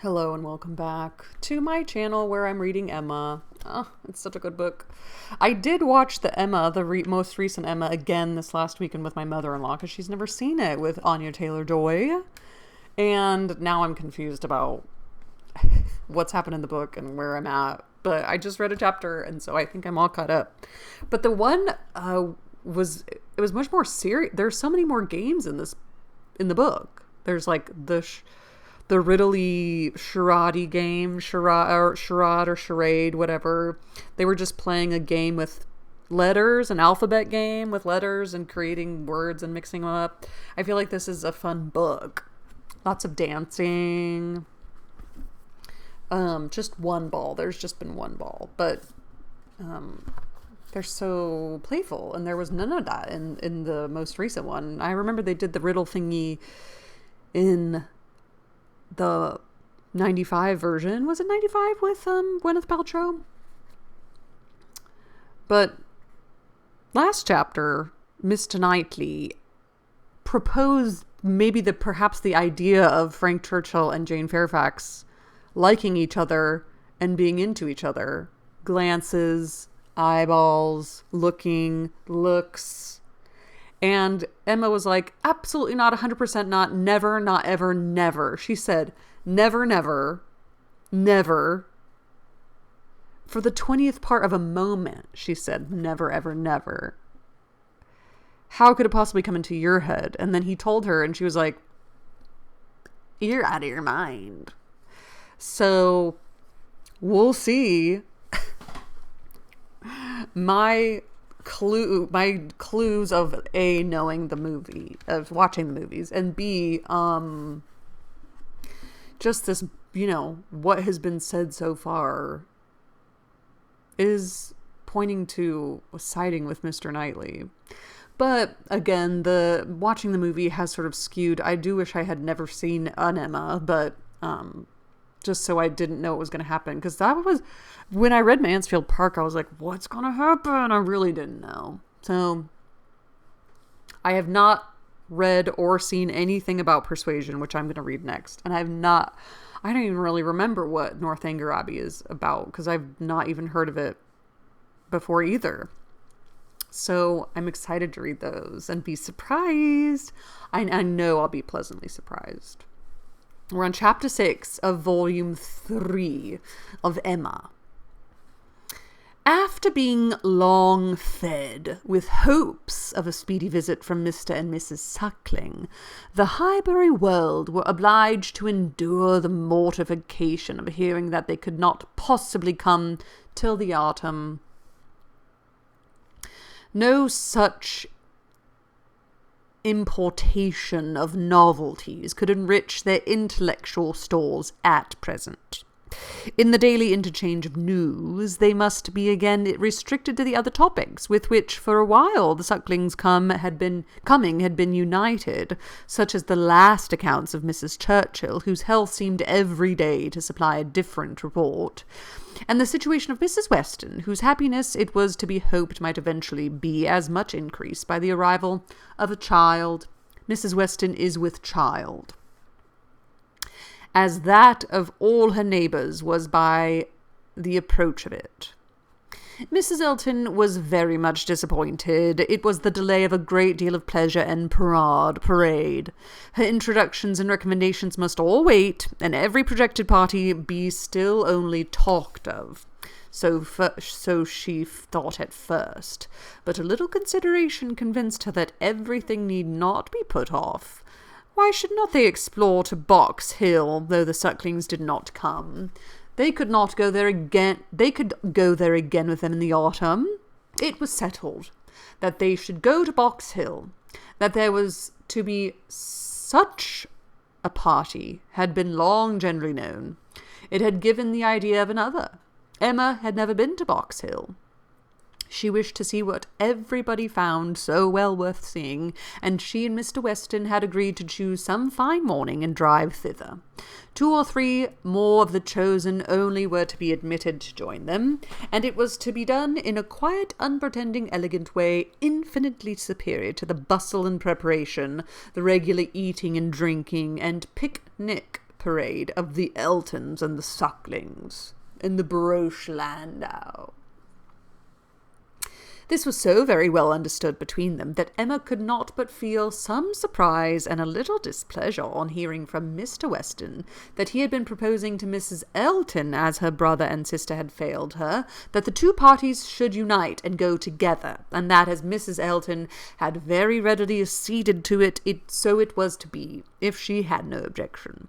Hello and welcome back to my channel where I'm reading Emma. Oh, it's such a good book. I did watch the Emma, the most recent Emma, again this last weekend with my mother-in-law because she's never seen it with Anya Taylor-Joy. And now I'm confused about what's happened in the book and where I'm at. But I just read a chapter and so I think I'm all caught up. But the one it was much more serious. There's so many more games in the book. There's like the riddly charade game, charade or charade, whatever. They were just playing a game with letters, an alphabet game with letters and creating words and mixing them up. I feel like this is a fun book. Lots of dancing. Just one ball. There's just been one ball, but they're so playful, and there was none of that in the most recent one. I remember they did the riddle thingy in the 95 version. Was it 95 with Gwyneth Paltrow? But last chapter, Mr. Knightley proposed perhaps the idea of Frank Churchill and Jane Fairfax liking each other and being into each other. Glances, eyeballs, looks. And Emma was like, absolutely not, 100% not, never, not ever, never. She said, never, never, never. For the 20th part of a moment, she said, never, ever, never. How could it possibly come into your head? And then he told her, and she was like, you're out of your mind. So, we'll see. My clues of A, knowing the movie, of watching the movies, and B, just this, what has been said so far is pointing to siding with Mr. Knightley. But again, watching the movie has sort of skewed. I do wish I had never seen an Emma, but just so I didn't know what was going to happen. Because that was, when I read Mansfield Park, I was like, what's going to happen? I really didn't know. So, I have not read or seen anything about Persuasion, which I'm going to read next. And I don't even really remember what Northanger Abbey is about, because I've not even heard of it before either. So, I'm excited to read those and be surprised. I know I'll be pleasantly surprised. We're on chapter 6 of volume 3 of Emma. After being long fed with hopes of a speedy visit from Mr. and Mrs. Suckling, the Highbury world were obliged to endure the mortification of hearing that they could not possibly come till the autumn. No such importation of novelties could enrich their intellectual stores at present. In the daily interchange of news, they must be again restricted to the other topics with which for a while the Sucklings had been united, such as the last accounts of Mrs. Churchill, whose health seemed every day to supply a different report, and the situation of Mrs. Weston, whose happiness it was to be hoped might eventually be as much increased by the arrival of a child. Mrs. Weston is with child, as that of all her neighbours was by the approach of it. Mrs. Elton was very much disappointed. It was the delay of a great deal of pleasure and parade. Her introductions and recommendations must all wait, and every projected party be still only talked of. So she thought at first, but a little consideration convinced her that everything need not be put off. Why should not they explore to Box Hill, though the Sucklings did not come? They could not go there again. They could go there again with them in the autumn. It was settled that they should go to Box Hill. That there was to be such a party had been long generally known. It had given the idea of another. Emma had never been to Box Hill. She wished to see what everybody found so well worth seeing, and she and Mr. Weston had agreed to choose some fine morning and drive thither. 2 or 3 more of the chosen only were to be admitted to join them, and it was to be done in a quiet, unpretending, elegant way, infinitely superior to the bustle and preparation, the regular eating and drinking and picnic parade of the Eltons and the Sucklings in the barouche landau. This was so very well understood between them that Emma could not but feel some surprise and a little displeasure on hearing from Mr. Weston that he had been proposing to Mrs. Elton, as her brother and sister had failed her, that the two parties should unite and go together, and that as Mrs. Elton had very readily acceded to it, so it was to be, if she had no objection.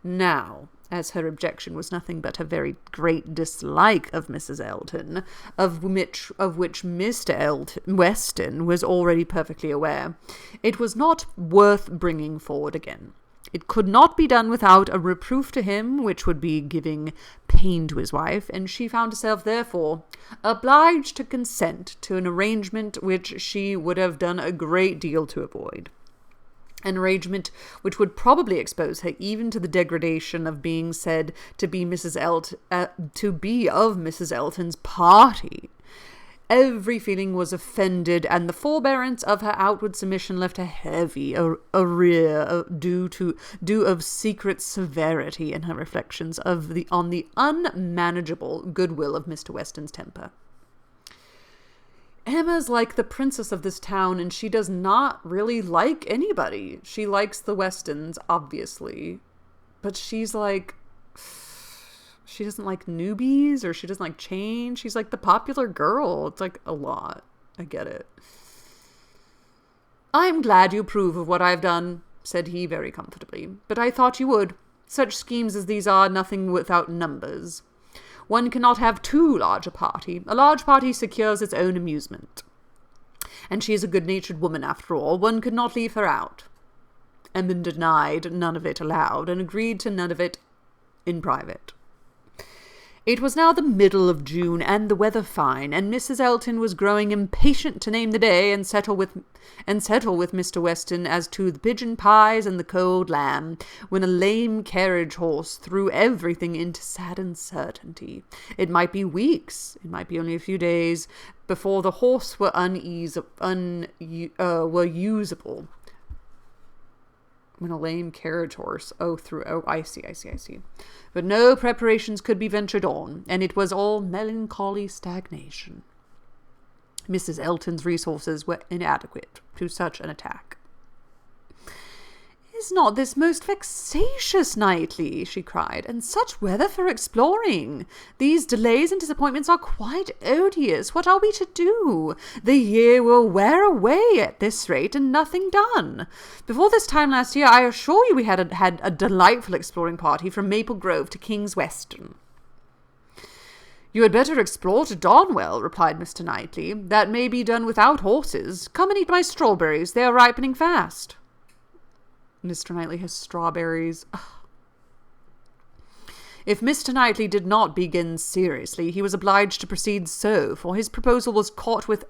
Now, as her objection was nothing but a very great dislike of Mrs. Elton, of which Mr. Weston was already perfectly aware, it was not worth bringing forward again. It could not be done without a reproof to him, which would be giving pain to his wife, and she found herself, therefore, obliged to consent to an arrangement which she would have done a great deal to avoid. An arrangement which would probably expose her even to the degradation of being said to be of Mrs. Elton's party. Every feeling was offended, and the forbearance of her outward submission left a heavy arrear due of secret severity in her reflections on the unmanageable goodwill of Mr. Weston's temper. Emma's like the princess of this town, and she does not really like anybody. She likes the Westons, obviously, but she's like, she doesn't like newbies, or she doesn't like change. She's like the popular girl. It's like a lot. I get it. "I'm glad you approve of what I've done," said he very comfortably, "but I thought you would. Such schemes as these are nothing without numbers. One cannot have too large a party. A large party secures its own amusement. And she is a good-natured woman, after all. One could not leave her out." Emma denied none of it aloud, and agreed to none of it in private. It was now the middle of June, and the weather fine, and Mrs. Elton was growing impatient to name the day and settle with Mr. Weston as to the pigeon pies and the cold lamb, when a lame carriage horse threw everything into sad uncertainty. It might be weeks, it might be only a few days, before the horse were usable. When a lame carriage horse, I see. But no preparations could be ventured on, and it was all melancholy stagnation. Mrs. Elton's resources were inadequate to such an attack. "Is not this most vexatious, Knightley?" she cried, "and such weather for exploring! These delays and disappointments are quite odious. What are we to do? The year will wear away at this rate, and nothing done. Before this time last year, I assure you we had a delightful exploring party from Maple Grove to King's Weston." "You had better explore to Donwell," replied Mr. Knightley. "That may be done without horses. Come and eat my strawberries. They are ripening fast." Mr. Knightley has strawberries. Ugh. If Mr. Knightley did not begin seriously, he was obliged to proceed so, for his proposal was caught with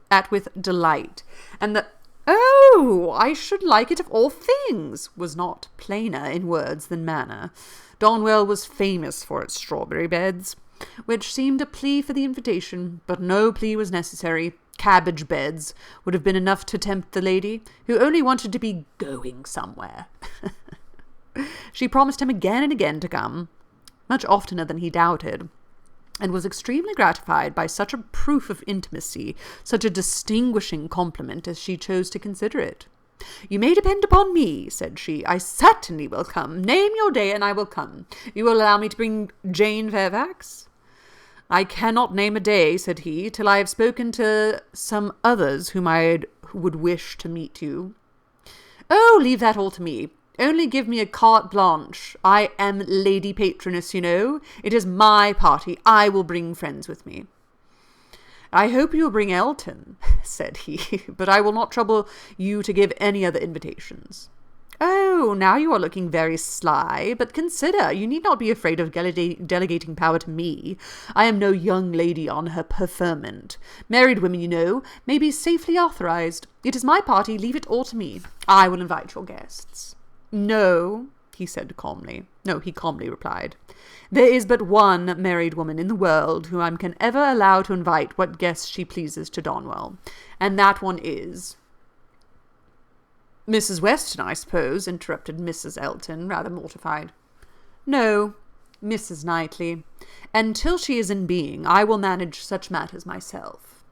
delight, and the "Oh, I should like it of all things" was not plainer in words than manner. Donwell was famous for its strawberry beds, which seemed a plea for the invitation, but no plea was necessary. Cabbage beds would have been enough to tempt the lady, who only wanted to be going somewhere. She promised him again and again to come, much oftener than he doubted, and was extremely gratified by such a proof of intimacy, such a distinguishing compliment as she chose to consider it. "You may depend upon me," said she. "I certainly will come. Name your day, and I will come. You will allow me to bring Jane Fairfax?" "I cannot name a day," said he, "till I have spoken to some others whom I would wish to meet you." "Oh, leave that all to me. Only give me a carte blanche. I am lady patroness, you know. It is my party. I will bring friends with me." "I hope you will bring Elton," said he, "but I will not trouble you to give any other invitations." "Oh, now you are looking very sly, but consider, you need not be afraid of delegating power to me. I am no young lady on her preferment. Married women, you know, may be safely authorized. It is my party, leave it all to me. I will invite your guests." "No," he said calmly. No, he calmly replied. "There is but one married woman in the world whom I can ever allow to invite what guests she pleases to Donwell, and that one is—" "Mrs. Weston, I suppose," interrupted Mrs. Elton, rather mortified. No, Mrs. Knightley. Until she is in being, I will manage such matters myself."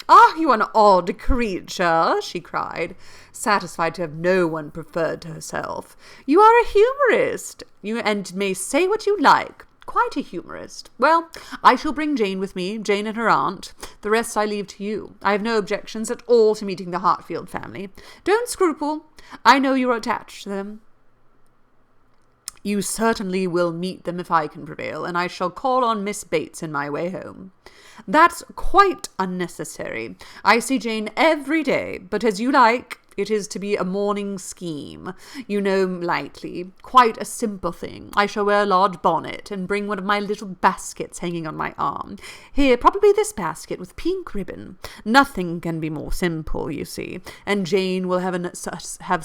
"Ah, you are an odd creature," she cried, satisfied to have no one preferred to herself. "You are a humorist, and may say what you like. Quite a humorist. Well, I shall bring Jane with me, Jane and her aunt. The rest I leave to you. I have no objections at all to meeting the Hartfield family. Don't scruple. I know you are attached to them." "You certainly will meet them if I can prevail, and I shall call on Miss Bates in my way home." "That's quite unnecessary. I see Jane every day, but as you like. It is to be a morning scheme. You know, lightly. Quite a simple thing. I shall wear a large bonnet, and bring one of my little baskets hanging on my arm. Here, probably this basket with pink ribbon. Nothing can be more simple, you see, and Jane will have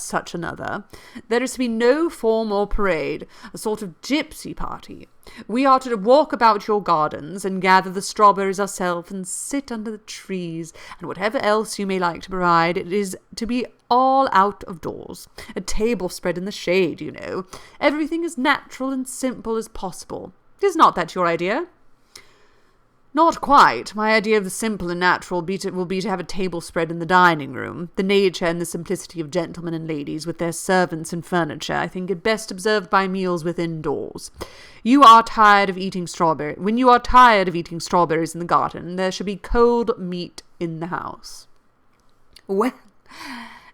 such another. There is to be no form or parade, a sort of gypsy party. We are to walk about your gardens, and gather the strawberries ourselves, and sit under the trees, and whatever else you may like to provide, it is to be all out of doors. A table spread in the shade, you know. Everything as natural and simple as possible. Is not that your idea?" "Not quite. My idea of the simple and natural will be to have a table spread in the dining room. The nature and the simplicity of gentlemen and ladies, with their servants and furniture, I think it best observed by meals within doors. When you are tired of eating strawberries in the garden, there should be cold meat in the house." "Well,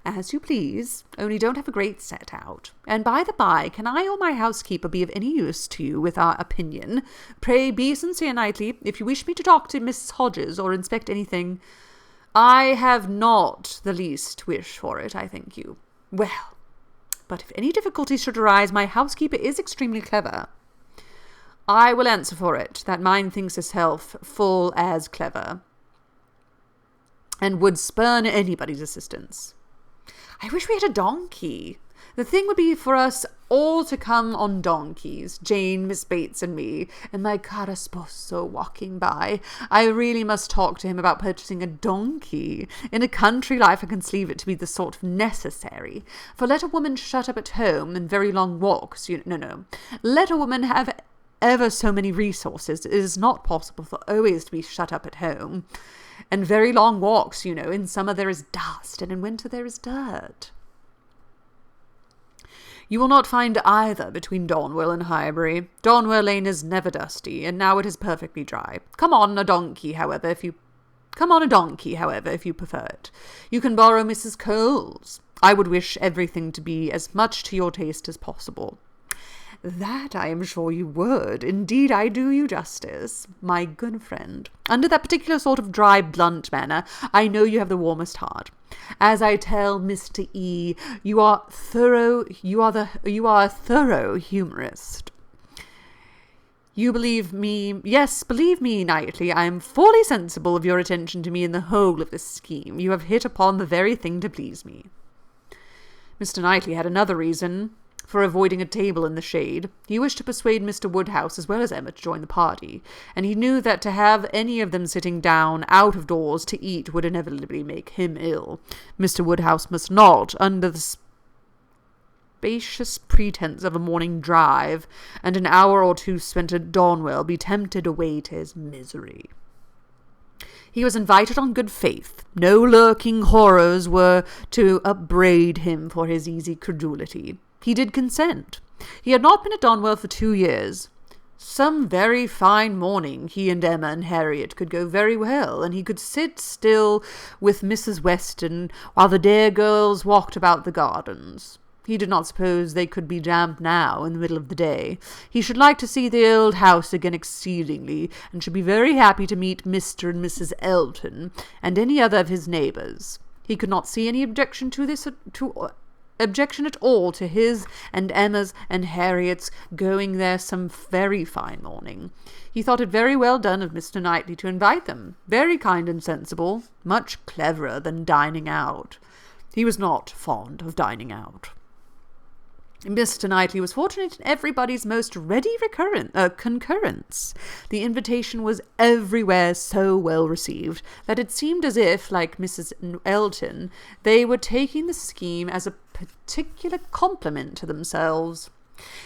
as you please, only don't have a great set out. And by the by, can I or my housekeeper be of any use to you with our opinion? Pray be sincere, Knightley. If you wish me to talk to Mrs. Hodges or inspect anything—" "I have not the least wish for it, I thank you." "Well, but if any difficulty should arise, my housekeeper is extremely clever." "I will answer for it, that mine thinks herself full as clever, and would spurn anybody's assistance." "I wish we had a donkey. The thing would be for us all to come on donkeys, Jane, Miss Bates, and me, and my cara sposo walking by. I really must talk to him about purchasing a donkey. In a country life I conceive it to be the sort of necessary. For let a woman shut up at home, and very long walks, let a woman have ever so many resources, it is not possible for always to be shut up at home. And very long walks, in summer there is dust, and in winter there is dirt." "You will not find either between Donwell and Highbury. Donwell Lane is never dusty, and now it is perfectly dry. Come on a donkey, however, if you prefer it. You can borrow Mrs. Cole's. I would wish everything to be as much to your taste as possible." "That I am sure you would. Indeed, I do you justice, my good friend. Under that particular sort of dry, blunt manner, I know you have the warmest heart. As I tell Mr. E., you are a thorough humorist." "You believe me?" "Yes, believe me, Knightley, I am fully sensible of your attention to me in the whole of this scheme. You have hit upon the very thing to please me." Mr. Knightley had another reason for avoiding a table in the shade. He wished to persuade Mr. Woodhouse as well as Emma to join the party, and he knew that to have any of them sitting down out of doors to eat would inevitably make him ill. Mr. Woodhouse must not, under the spacious pretence of a morning drive and an hour or two spent at Donwell, be tempted away to his misery. He was invited on good faith. No lurking horrors were to upbraid him for his easy credulity. He did consent. He had not been at Donwell for 2 years. Some very fine morning he and Emma and Harriet could go very well, and he could sit still with Mrs. Weston while the dear girls walked about the gardens. He did not suppose they could be damp now in the middle of the day. He should like to see the old house again exceedingly, and should be very happy to meet Mr. and Mrs. Elton, and any other of his neighbours. He could not see any objection at all to his and Emma's and Harriet's going there some very fine morning. He thought it very well done of Mr. Knightley to invite them. Very kind and sensible. Much cleverer than dining out. He was not fond of dining out. Mr. Knightley was fortunate in everybody's most ready concurrence. The invitation was everywhere so well received that it seemed as if, like Mrs. Elton, they were taking the scheme as a particular compliment to themselves.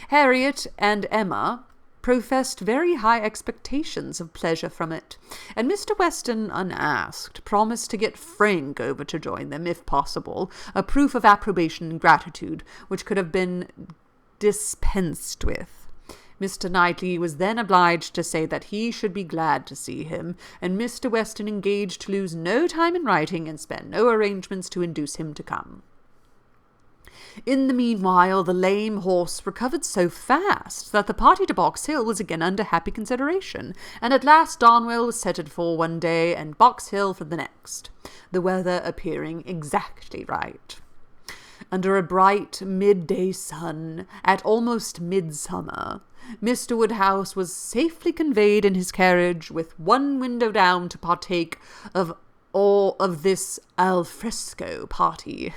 Harriet and Emma professed very high expectations of pleasure from it, and Mr. Weston, unasked, promised to get Frank over to join them, if possible, a proof of approbation and gratitude which could have been dispensed with. Mr. Knightley was then obliged to say that he should be glad to see him, and Mr. Weston engaged to lose no time in writing and spare no arrangements to induce him to come. In the meanwhile, the lame horse recovered so fast that the party to Box Hill was again under happy consideration, and at last Darnwell was settled for one day and Box Hill for the next, the weather appearing exactly right. Under a bright midday sun, at almost midsummer, Mr. Woodhouse was safely conveyed in his carriage, with one window down, to partake of all of this al fresco party.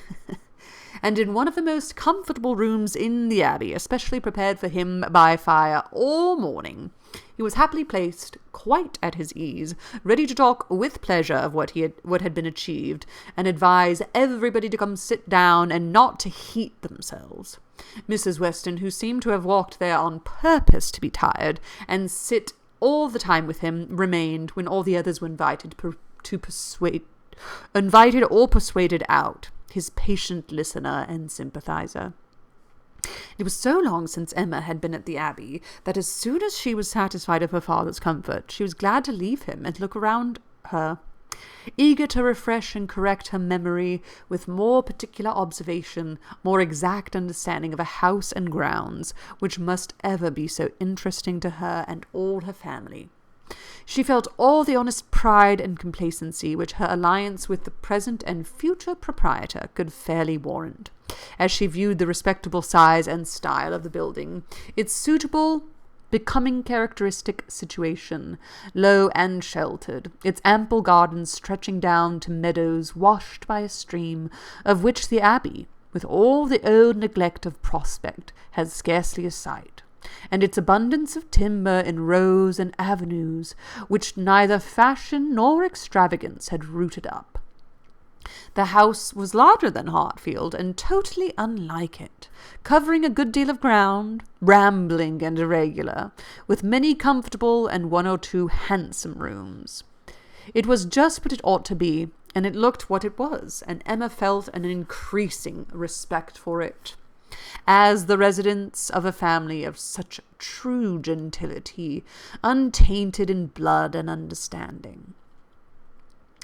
And in one of the most comfortable rooms in the Abbey, especially prepared for him by fire all morning, he was happily placed, quite at his ease, ready to talk with pleasure of what had been achieved, and advise everybody to come sit down and not to heat themselves. Mrs. Weston, who seemed to have walked there on purpose to be tired, and sit all the time with him, remained when all the others were invited or persuaded out, his patient listener and sympathizer. It was so long since Emma had been at the Abbey that as soon as she was satisfied of her father's comfort, she was glad to leave him and look around her, eager to refresh and correct her memory with more particular observation, more exact understanding of a house and grounds, which must ever be so interesting to her and all her family. She felt all the honest pride and complacency which her alliance with the present and future proprietor could fairly warrant, as she viewed the respectable size and style of the building, its suitable, becoming characteristic situation, low and sheltered, its ample gardens stretching down to meadows washed by a stream, of which the Abbey, with all the old neglect of prospect, had scarcely a sight, and its abundance of timber in rows and avenues, which neither fashion nor extravagance had rooted up. The house was larger than Hartfield, and totally unlike it, covering a good deal of ground, rambling and irregular, with many comfortable and one or two handsome rooms. It was just what it ought to be, and it looked what it was, and Emma felt an increasing respect for it, as the residence of a family of such true gentility, untainted in blood and understanding.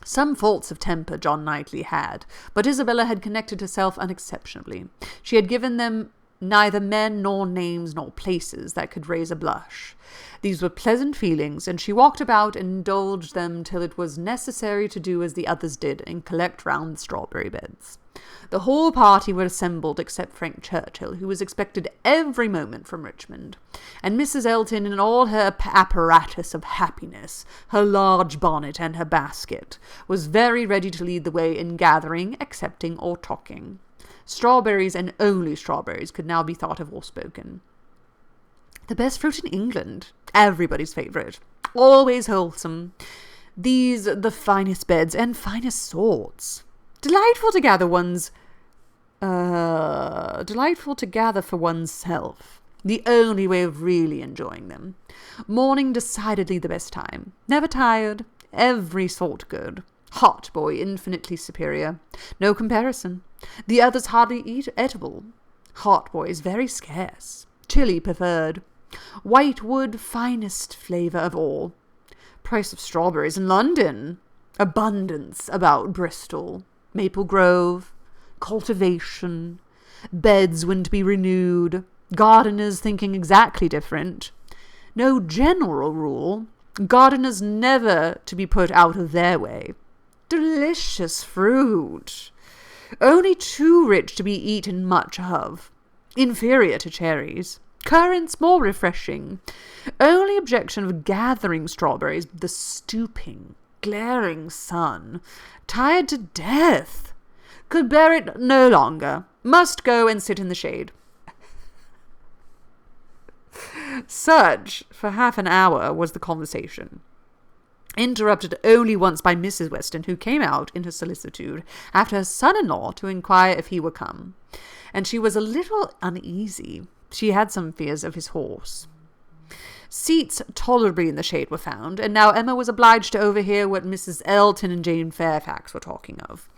Some faults of temper John Knightley had, but Isabella had connected herself unexceptionably. She had given them neither men nor names nor places that could raise a blush. These were pleasant feelings, and she walked about and indulged them till it was necessary to do as the others did and collect round the strawberry beds. The whole party were assembled except Frank Churchill, who was expected every moment from Richmond, and Mrs. Elton in all her apparatus of happiness, her large bonnet and her basket, was very ready to lead the way in gathering, accepting, or talking. Strawberries, and only strawberries, could now be thought of or spoken. The best fruit in England, everybody's favourite, always wholesome. These the finest beds and finest sorts. Delightful to gather for oneself. The only way of really enjoying them. Morning decidedly the best time. Never tired. Every sort good. Hot boy infinitely superior. No comparison. The others hardly eatable. Hot boy is very scarce. Chili preferred. White wood finest flavour of all. Price of strawberries in London. Abundance about Bristol. Maple Grove, cultivation, beds when to be renewed, gardeners thinking exactly different. No general rule, gardeners never to be put out of their way. Delicious fruit, only too rich to be eaten much of, inferior to cherries. Currants more refreshing. Only objection of gathering strawberries, the stooping, glaring sun. Tired to death. Could bear it no longer. Must go and sit in the shade. Such, for half an hour, was the conversation, interrupted only once by Mrs. Weston, who came out in her solicitude after her son-in-law to inquire if he were come, and she was a little uneasy, She had some fears of his horse. Seats tolerably in the shade were found, and now Emma was obliged to overhear what Mrs. Elton and Jane Fairfax were talking of.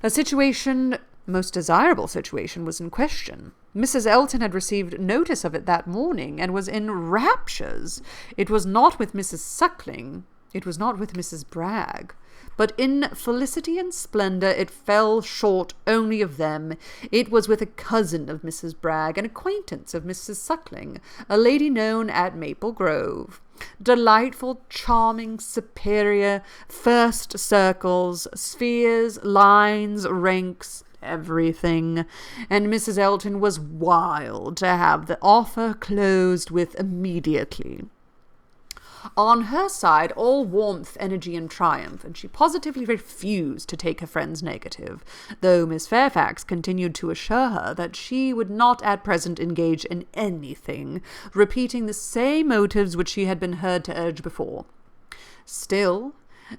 A situation, most desirable situation, was in question. Mrs. Elton had received notice of it that morning, and was in raptures. It was not with Mrs. Suckling, it was not with Mrs. Bragg, but in felicity and splendour it fell short only of them. It was with a cousin of Mrs. Bragg, an acquaintance of Mrs. Suckling, a lady known at Maple Grove. Delightful, charming, superior, first circles, spheres, lines, ranks, everything, and Mrs. Elton was wild to have the offer closed with immediately. On her side, all warmth, energy, and triumph, and she positively refused to take her friend's negative, though Miss Fairfax continued to assure her that she would not at present engage in anything, repeating the same motives which she had been heard to urge before. Still,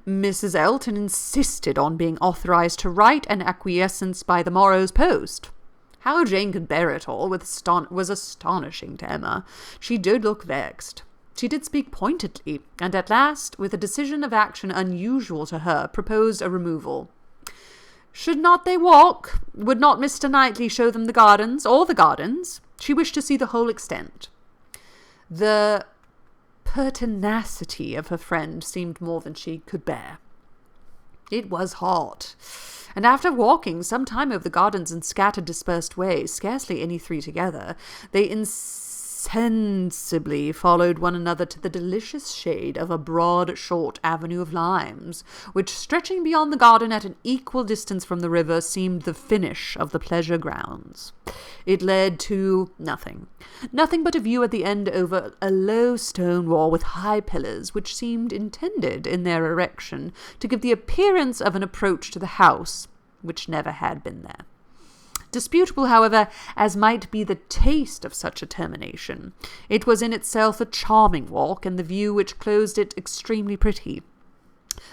Mrs. Elton insisted on being authorized to write an acquiescence by the morrow's post. How Jane could bear it all was astonishing to Emma. She did look vexed. She did speak pointedly, and at last, with a decision of action unusual to her, proposed a removal. Should not they walk? Would not Mr. Knightley show them the gardens, all the gardens? She wished to see the whole extent. The pertinacity of her friend seemed more than she could bear. It was hot, and after walking some time over the gardens in scattered, dispersed ways, scarcely any three together, they insensibly followed one another to the delicious shade of a broad, short avenue of limes, which, stretching beyond the garden at an equal distance from the river, seemed the finish of the pleasure grounds. It led to nothing but a view at the end over a low stone wall with high pillars, which seemed intended in their erection to give the appearance of an approach to the house, which never had been there. Disputable, however, as might be the taste of such a termination, it was in itself a charming walk, and the view which closed it extremely pretty.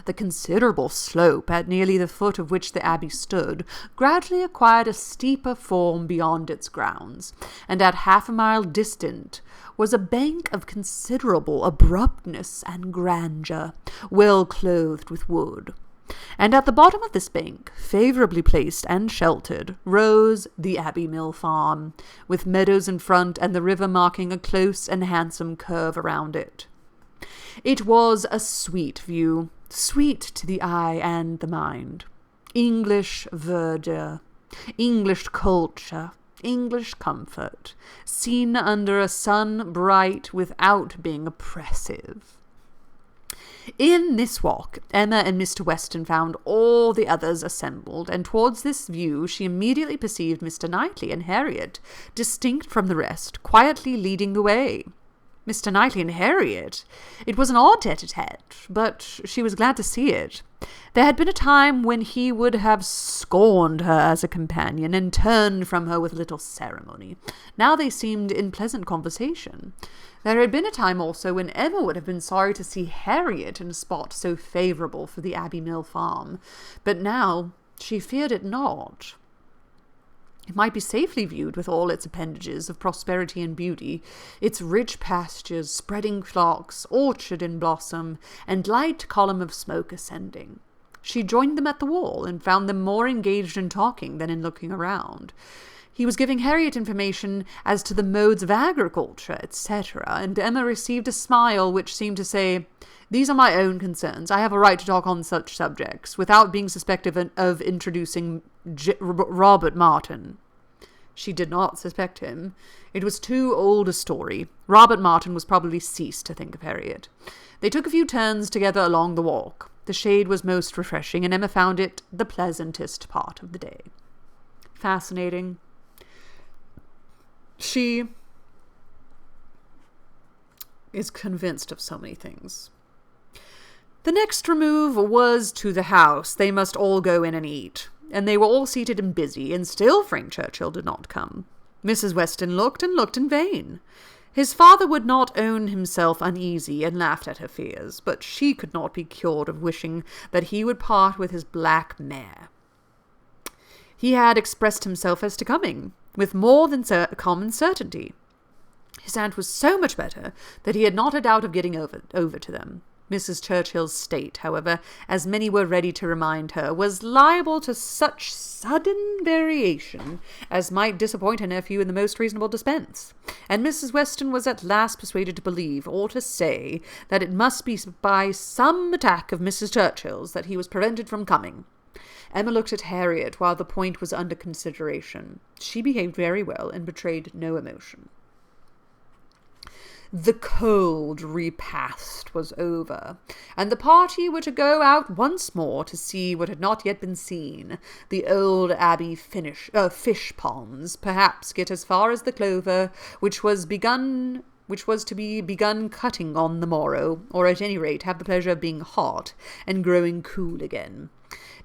The considerable slope, at nearly the foot of which the abbey stood, gradually acquired a steeper form beyond its grounds, and at half a mile distant was a bank of considerable abruptness and grandeur, well clothed with wood. And at the bottom of this bank, favourably placed and sheltered, rose the Abbey Mill Farm, with meadows in front and the river marking a close and handsome curve around it. It was a sweet view, sweet to the eye and the mind. English verdure, English culture, English comfort, seen under a sun bright without being oppressive. In this walk, Emma and Mr. Weston found all the others assembled, and towards this view she immediately perceived Mr. Knightley and Harriet, distinct from the rest, quietly leading the way. Mr. Knightley and Harriet! It was an odd tete-a-tete, but she was glad to see it. There had been a time when he would have scorned her as a companion, and turned from her with little ceremony. Now they seemed in pleasant conversation. There had been a time also when Emma would have been sorry to see Harriet in a spot so favourable for the Abbey Mill Farm, but now she feared it not. It might be safely viewed with all its appendages of prosperity and beauty, its rich pastures, spreading flocks, orchard in blossom, and light column of smoke ascending. She joined them at the wall, and found them more engaged in talking than in looking around. He was giving Harriet information as to the modes of agriculture, etc., and Emma received a smile which seemed to say, "These are my own concerns. I have a right to talk on such subjects, without being suspected of introducing Robert Martin." She did not suspect him. It was too old a story. Robert Martin was probably ceased to think of Harriet. They took a few turns together along the walk. The shade was most refreshing, and Emma found it the pleasantest part of the day. Fascinating. She is convinced of so many things. The next remove was to the house. They must all go in and eat, and they were all seated and busy, and still Frank Churchill did not come. Mrs. Weston looked and looked in vain. His father would not own himself uneasy, and laughed at her fears, but she could not be cured of wishing that he would part with his black mare. He had expressed himself as to coming, with more than common certainty. His aunt was so much better that he had not a doubt of getting over to them. Mrs. Churchill's state, however, as many were ready to remind her, was liable to such sudden variation as might disappoint her nephew in the most reasonable dispense, and Mrs. Weston was at last persuaded to believe, or to say, that it must be by some attack of Mrs. Churchill's that he was prevented from coming. Emma looked at Harriet while the point was under consideration. She behaved very well and betrayed no emotion. The cold repast was over, and the party were to go out once more to see what had not yet been seen, the old Abbey fish ponds, perhaps get as far as the clover, which was to be begun cutting on the morrow, or at any rate have the pleasure of being hot and growing cool again.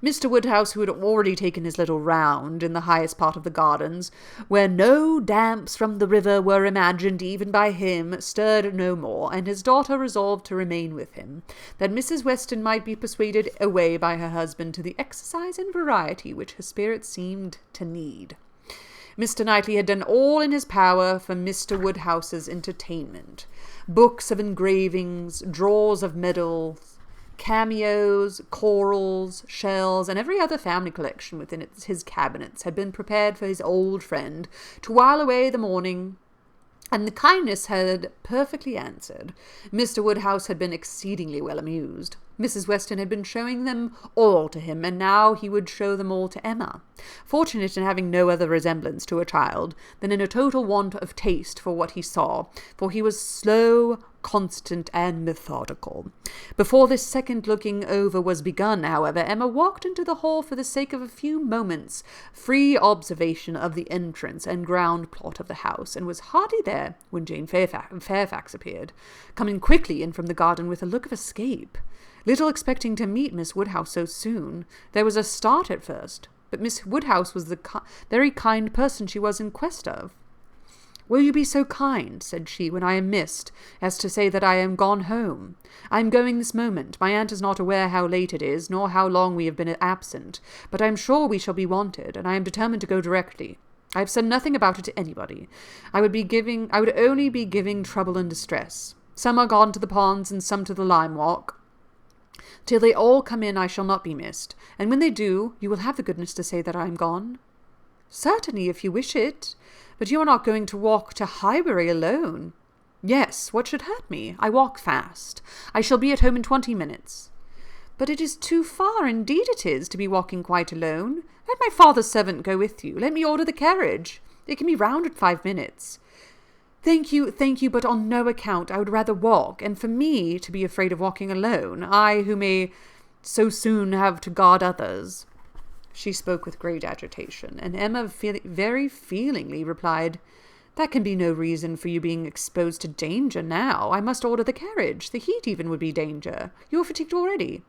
Mr. Woodhouse, who had already taken his little round in the highest part of the gardens, where no damps from the river were imagined even by him, stirred no more, and his daughter resolved to remain with him, that Mrs. Weston might be persuaded away by her husband to the exercise and variety which her spirits seemed to need. Mr. Knightley had done all in his power for Mr. Woodhouse's entertainment. Books of engravings, drawers of medals, cameos, corals, shells, and every other family collection within his cabinets had been prepared for his old friend to while away the morning, and the kindness had perfectly answered. Mr. Woodhouse had been exceedingly well amused. Mrs. Weston had been showing them all to him, and now he would show them all to Emma, fortunate in having no other resemblance to a child than in a total want of taste for what he saw, for he was slow, constant, and methodical. Before this second looking over was begun, however, Emma walked into the hall for the sake of a few moments' free observation of the entrance and ground plot of the house, and was hardly there when Jane Fairfax appeared, coming quickly in from the garden with a look of escape. Little expecting to meet Miss Woodhouse so soon, there was a start at first, but Miss Woodhouse was the very kind person she was in quest of. "Will you be so kind," said she, "when I am missed, as to say that I am gone home? I am going this moment. My aunt is not aware how late it is, nor how long we have been absent, but I am sure we shall be wanted, and I am determined to go directly. I have said nothing about it to anybody. I would only be giving trouble and distress. Some are gone to the ponds, and some to the lime walk. Till they all come in, I shall not be missed, and when they do, you will have the goodness to say that I am gone." "Certainly, if you wish it. But you are not going to walk to Highbury alone?" "Yes, what should hurt me? I walk fast. I shall be at home in 20 minutes. "But it is too far, indeed it is, to be walking quite alone. Let my father's servant go with you. Let me order the carriage. It can be round at 5 minutes. Thank you, but on no account. I would rather walk, and for me to be afraid of walking alone, I who may so soon have to guard others." She spoke with great agitation, and Emma very feelingly replied, "That can be no reason for you being exposed to danger now. I must order the carriage. The heat even would be danger. You are fatigued already."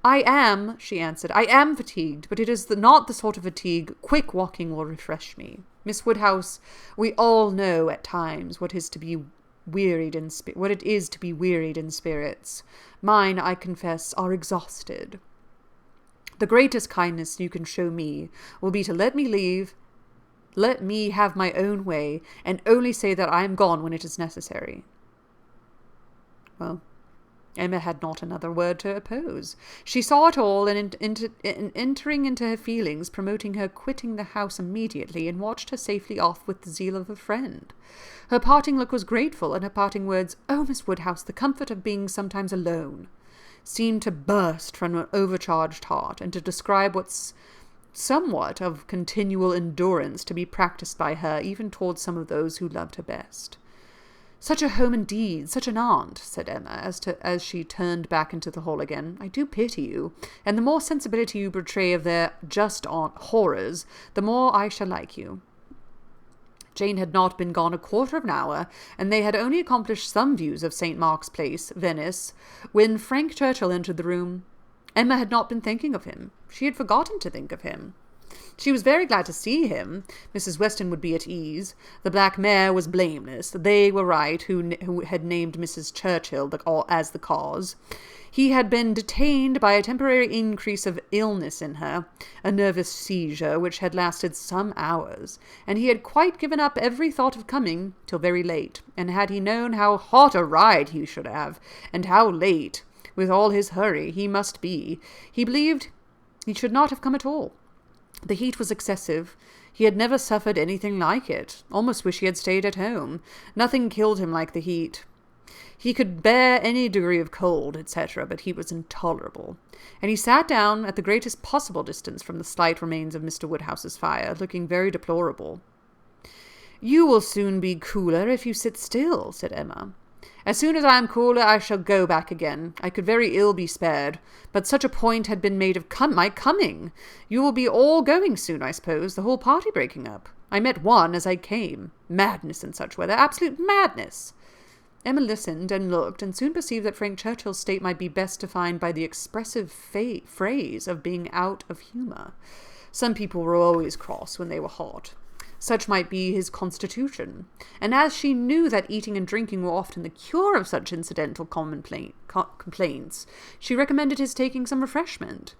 "I am," she answered. "I am fatigued, but it is not the sort of fatigue quick walking will refresh me. Miss Woodhouse, we all know at times what it is to be wearied in spirits. Mine, I confess, are exhausted. The greatest kindness you can show me will be to let me have my own way, and only say that I am gone when it is necessary." Well, Emma had not another word to oppose. She saw it all, and entering into her feelings, promoting her quitting the house immediately, and watched her safely off with the zeal of a friend. Her parting look was grateful, and her parting words, "Oh, Miss Woodhouse, the comfort of being sometimes alone," seemed to burst from an overcharged heart, and to describe what's somewhat of continual endurance to be practised by her even towards some of those who loved her best. "Such a home indeed, such an aunt," said Emma, as she turned back into the hall again. "I do pity you, and the more sensibility you betray of their just aunt horrors, the more I shall like you." Jane had not been gone a quarter of an hour, and they had only accomplished some views of St. Mark's Place, Venice, when Frank Churchill entered the room. Emma had not been thinking of him. She had forgotten to think of him. She was very glad to see him. Mrs. Weston would be at ease. The black mare was blameless. They were right who had named Mrs. Churchill as the cause. He had been detained by a temporary increase of illness in her, a nervous seizure which had lasted some hours, and he had quite given up every thought of coming till very late, and had he known how hot a ride he should have, and how late, with all his hurry, he must be, he believed he should not have come at all. The heat was excessive. He had never suffered anything like it. Almost wish he had stayed at home. Nothing killed him like the heat. He could bear any degree of cold, etc., but heat was intolerable. And he sat down at the greatest possible distance from the slight remains of Mr. Woodhouse's fire, looking very deplorable. "You will soon be cooler if you sit still," said Emma. "As soon as I am cooler, I shall go back again. I could very ill be spared, but such a point had been made of my coming. You will be all going soon, I suppose, the whole party breaking up. I met one as I came. Madness in such weather, absolute madness." Emma listened and looked, and soon perceived that Frank Churchill's state might be best defined by the expressive phrase of being out of humour. Some people were always cross when they were hot. Such might be his constitution, and as she knew that eating and drinking were often the cure of such incidental complaints, she recommended his taking some refreshment.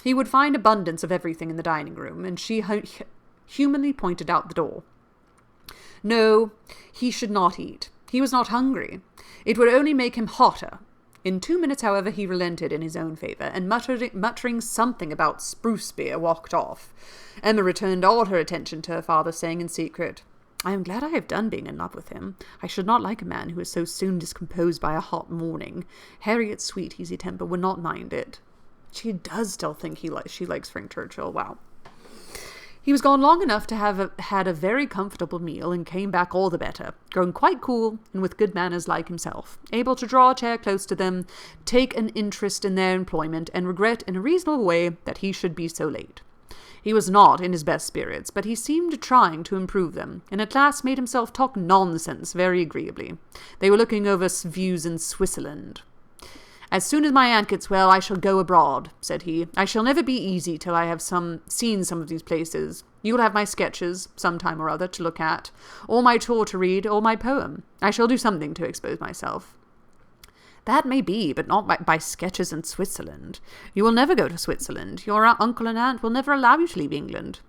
He would find abundance of everything in the dining-room, and she humanly pointed out the door. No, he should not eat. He was not hungry. It would only make him hotter. In 2 minutes, however, he relented in his own favour, and muttering something about spruce beer, walked off. Emma returned all her attention to her father, saying in secret, "I am glad I have done being in love with him. I should not like a man who is so soon discomposed by a hot morning. Harriet's sweet, easy temper would not mind it." She does still think she likes Frank Churchill. Wow. He was gone long enough to have had a very comfortable meal, and came back all the better, grown quite cool, and with good manners like himself, able to draw a chair close to them, take an interest in their employment, and regret in a reasonable way that he should be so late. He was not in his best spirits, but he seemed trying to improve them, and at last made himself talk nonsense very agreeably. They were looking over views in Switzerland. "As soon as my aunt gets well, I shall go abroad," said he. "I shall never be easy till I have seen some of these places. You will have my sketches, some time or other, to look at, or my tour to read, or my poem. I shall do something to expose myself." "That may be, but not by sketches in Switzerland. You will never go to Switzerland. Your uncle and aunt will never allow you to leave England."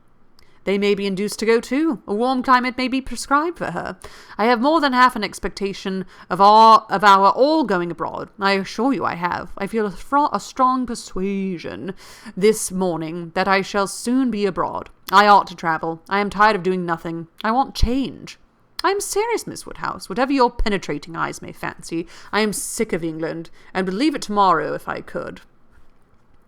"They may be induced to go too. A warm climate may be prescribed for her. I have more than half an expectation of our all going abroad. I assure you I have. I feel a strong persuasion this morning that I shall soon be abroad. I ought to travel. I am tired of doing nothing. I want change. I am serious, Miss Woodhouse, whatever your penetrating eyes may fancy. I am sick of England, and would leave it tomorrow if I could."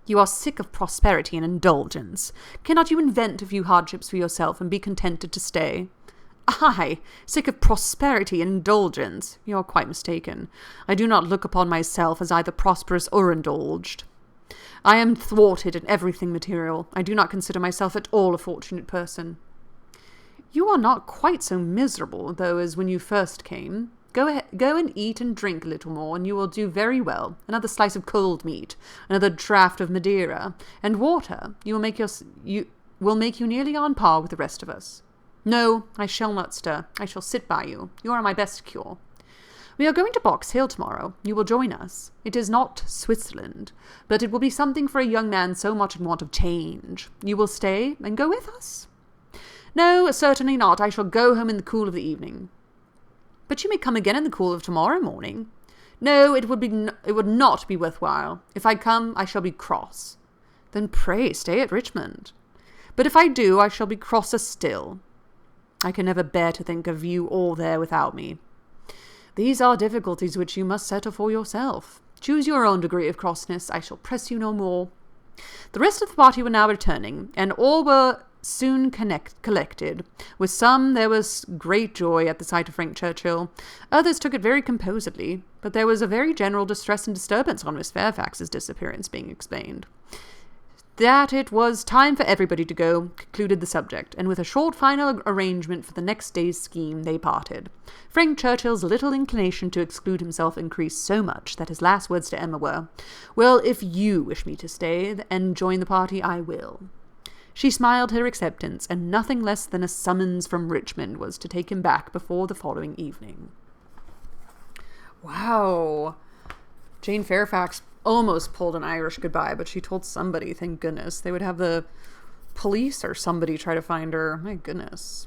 "You are sick of prosperity and indulgence. Cannot you invent a few hardships for yourself and be contented to stay?" "I, sick of prosperity and indulgence? You are quite mistaken. I do not look upon myself as either prosperous or indulged. I am thwarted in everything material. I do not consider myself at all a fortunate person." "You are not quite so miserable, though, as when you first came. Go and eat and drink a little more, and you will do very well. Another slice of cold meat, another draught of Madeira, and water. Will make you nearly on par with the rest of us." "No, I shall not stir. I shall sit by you. You are my best cure." "We are going to Box Hill tomorrow. You will join us. It is not Switzerland, but it will be something for a young man so much in want of change. You will stay and go with us?" "No, certainly not. I shall go home in the cool of the evening." "But you may come again in the cool of tomorrow morning." "No, it would not be worthwhile. If I come, I shall be cross." "Then pray stay at Richmond." "But if I do, I shall be crosser still." "I can never bear to think of you all there without me." "These are difficulties which you must settle for yourself. Choose your own degree of crossness. I shall press you no more." The rest of the party were now returning, and all were soon collected. With some there was great joy at the sight of Frank Churchill. Others took it very composedly, but there was a very general distress and disturbance on Miss Fairfax's disappearance being explained. That it was time for everybody to go concluded the subject, and with a short final arrangement for the next day's scheme, they parted. Frank Churchill's little inclination to exclude himself increased so much that his last words to Emma were, "Well, if you wish me to stay and join the party, I will." She smiled her acceptance, and nothing less than a summons from Richmond was to take him back before the following evening. Wow. Jane Fairfax almost pulled an Irish goodbye, but she told somebody, thank goodness. They would have the police or somebody try to find her. My goodness.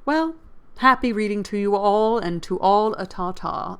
Well, happy reading to you all, and to all a ta-ta.